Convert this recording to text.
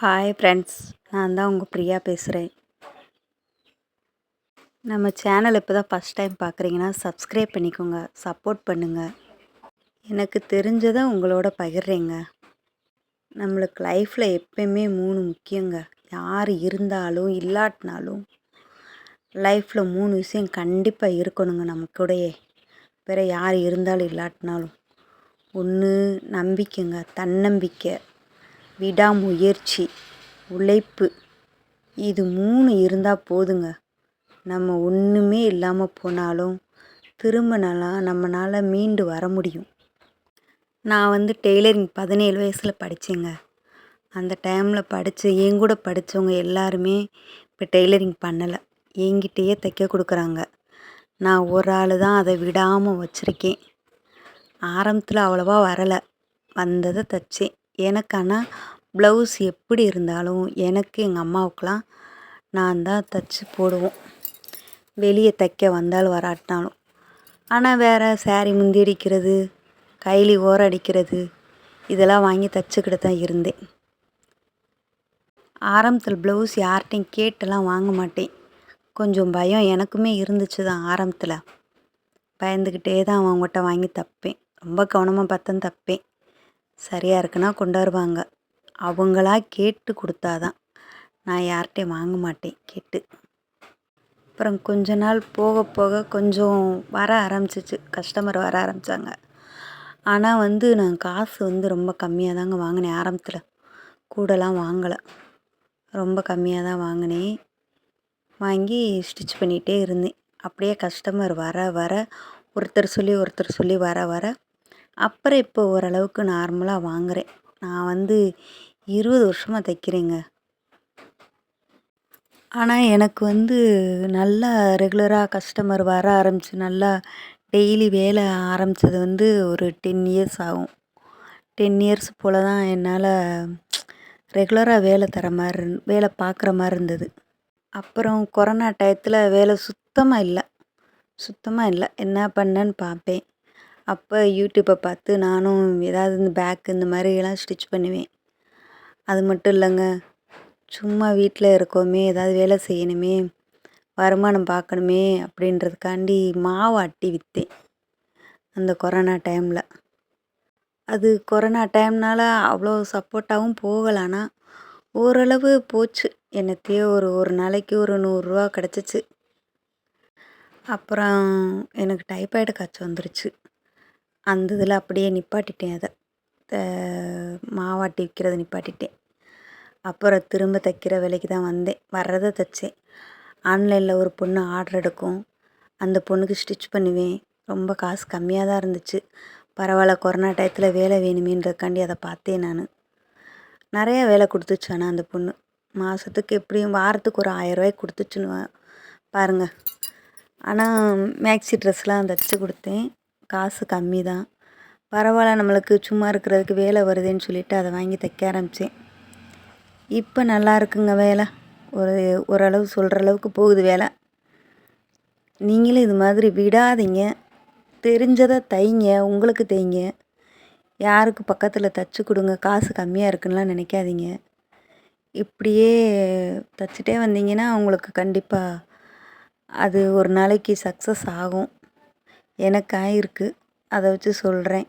Hi friends, நான் தான் உங்கள் பிரியா பேசுகிறேன். நம்ம சேனல் இப்போ தான் ஃபஸ்ட் டைம் பார்க்குறீங்கன்னா சப்ஸ்கிரைப் பண்ணிக்கோங்க, சப்போர்ட் பண்ணுங்கள். எனக்கு தெரிஞ்சதை உங்களோட பகிர்றேங்க. நம்மளுக்கு லைஃப்பில் எப்பயுமே 3 முக்கியங்க. யார் இருந்தாலும் இல்லாட்டினாலும் லைஃப்பில் 3 விஷயம் கண்டிப்பாக இருக்கணுங்க நம்ம கூடயே. வேறு யார் இருந்தாலும் இல்லாட்டினாலும். ஒன்று நம்பிக்கைங்க, தன்னம்பிக்கை, விடாமுயற்சி, உழைப்பு. இது 3 இருந்தால் போதுங்க. நம்ம ஒன்றுமே இல்லாமல் போனாலும் திரும்ப நம்மளால் மீண்டு வர முடியும். நான் டெய்லரிங் 17 வயசில் படித்தேங்க. அந்த டைமில் என் கூட படித்தவங்க எல்லாருமே இப்போ டெய்லரிங் பண்ணலை, என்கிட்டயே தைக்க கொடுக்குறாங்க. நான் ஒரு ஆள் தான் அதை விடாமல் வச்சுருக்கேன். ஆரம்பத்தில் அவ்வளோவா வரலை, வந்ததை தைச்சேன். எனக்கு ஆனால் ப்ளவுஸ் எப்படி இருந்தாலும் எனக்கு எங்கள் அம்மாவுக்கெலாம் நான் தான் தைச்சி போடுவோம், வெளியே தைக்க வந்தாலும் வராட்டினாலும். ஆனால் வேறு சாரி முந்தி அடிக்கிறது, கைலி ஓரம் அடிக்கிறது, இதெல்லாம் வாங்கி தைச்சிக்கிட்டு தான் இருந்தேன். ஆரம்பத்தில் ப்ளவுஸ் யார்கிட்டையும் கேட்டெல்லாம் வாங்க மாட்டேன். கொஞ்சம் பயம் எனக்குமே இருந்துச்சு தான். ஆரம்பத்தில் பயந்துக்கிட்டே தான் அவங்ககிட்ட வாங்கி தைப்பேன். ரொம்ப கவனமாக பார்த்தேன் தைப்பேன். சரியாக இருக்குன்னா கொண்டு வருவாங்க. அவங்களா கேட்டு கொடுத்தாதான். நான் யார்கிட்டையும் வாங்க மாட்டேன் கேட்டு. அப்புறம் கொஞ்ச நாள் போக போக கொஞ்சம் வர ஆரம்பிச்சிச்சு, கஸ்டமர் வர ஆரம்பித்தாங்க. ஆனால் நான் காசு ரொம்ப கம்மியாக தாங்க வாங்கினேன். ஆரம்பத்தில் கூடலாம் வாங்கலை, ரொம்ப கம்மியாக தான் வாங்கினேன். வாங்கி ஸ்டிச் பண்ணிகிட்டே இருந்தேன். அப்படியே கஸ்டமர் வர வர ஒருத்தர் சொல்லி வர வர அப்புறம் இப்போ ஓரளவுக்கு நார்மலாக வாங்குகிறேன். நான் 20 வருஷமாக தைக்கிறேங்க. ஆனால் எனக்கு நல்லா ரெகுலராக கஸ்டமர் வர ஆரம்பிச்சு, நல்லா டெய்லி வேலை ஆரம்பித்தது ஒரு 10 இயர்ஸ் ஆகும். 10 இயர்ஸ் போல் தான் என்னால் ரெகுலராக வேலை பார்க்குற மாதிரி இருந்தது. அப்புறம் கொரோனா டயத்தில் வேலை சுத்தமாக இல்லை. என்ன பண்ணேன்னு பார்ப்பேன். அப்போ யூடியூப்பை பார்த்து நானும் ஏதாவது இந்த பேக் இந்த மாதிரியெல்லாம் ஸ்டிச் பண்ணுவேன். அது மட்டும் இல்லைங்க, சும்மா வீட்டில் இருக்கோமே, ஏதாவது வேலை செய்யணுமே, வருமானம் பார்க்கணுமே அப்படின்றதுக்காண்டி மாவு ஆட்டி விற்றேன் அந்த கொரோனா டைமில். அது கொரோனா டைம்னால் அவ்வளோ சப்போர்ட்டாகவும் போகலைன்னா ஓரளவு போச்சு. என்னத்தையோ ஒரு நாளைக்கு ஒரு 100 ரூபா கிடச்சிச்சு. அப்புறம் எனக்கு டைபாய்டு காய்ச்சல் வந்துருச்சு. அந்த இதில் அப்படியே நிப்பாட்டிட்டேன். அதை மாவாட்டி விற்கிறத நிப்பாட்டிட்டேன். அப்புறம் திரும்ப தைக்கிற வேலைக்கு தான் வந்தேன். வர்றதை தைச்சேன். ஆன்லைனில் ஒரு பொண்ணு ஆர்டர் எடுக்கும், அந்த பொண்ணுக்கு ஸ்டிச் பண்ணுவேன். ரொம்ப காசு கம்மியாக தான் இருந்துச்சு. பரவாயில்ல, கொரோனா டயத்தில் வேலை வேணுமேன்றதுக்காண்டி அதை பார்த்தேன். நான் நிறையா வேலை கொடுத்துச்சு. ஆனால் அந்த பொண்ணு மாதத்துக்கு எப்படியும் வாரத்துக்கு ஒரு 1000 ரூபாய்க்கு கொடுத்துச்சுன்னு பாருங்கள். ஆனால் மேக்ஸி ட்ரெஸ்லாம் தைச்சி கொடுத்தேன். காசு கம்மி தான். பரவாயில்ல, நம்மளுக்கு சும்மா இருக்கிறதுக்கு வேலை வருதுன்னு சொல்லிவிட்டு அதை வாங்கி தைக்க ஆரம்பித்தேன். இப்போ நல்லா இருக்குங்க வேலை. ஓரளவு சொல்கிற அளவுக்கு போகுது வேலை. நீங்களும் இது மாதிரி விடாதீங்க. தெரிஞ்சதை தைங்க, உங்களுக்கு தைங்க. யாருக்கு பக்கத்தில் தைச்சி கொடுங்க, காசு கம்மியாக இருக்குன்னுலாம் நினைக்காதீங்க. இப்படியே தைச்சிட்டே வந்தீங்கன்னா உங்களுக்கு கண்டிப்பாக அது ஒரு நாளைக்கு சக்ஸஸ் ஆகும். எனக்கு ஆகிருக்கு, அதை வச்சு சொல்கிறேன்.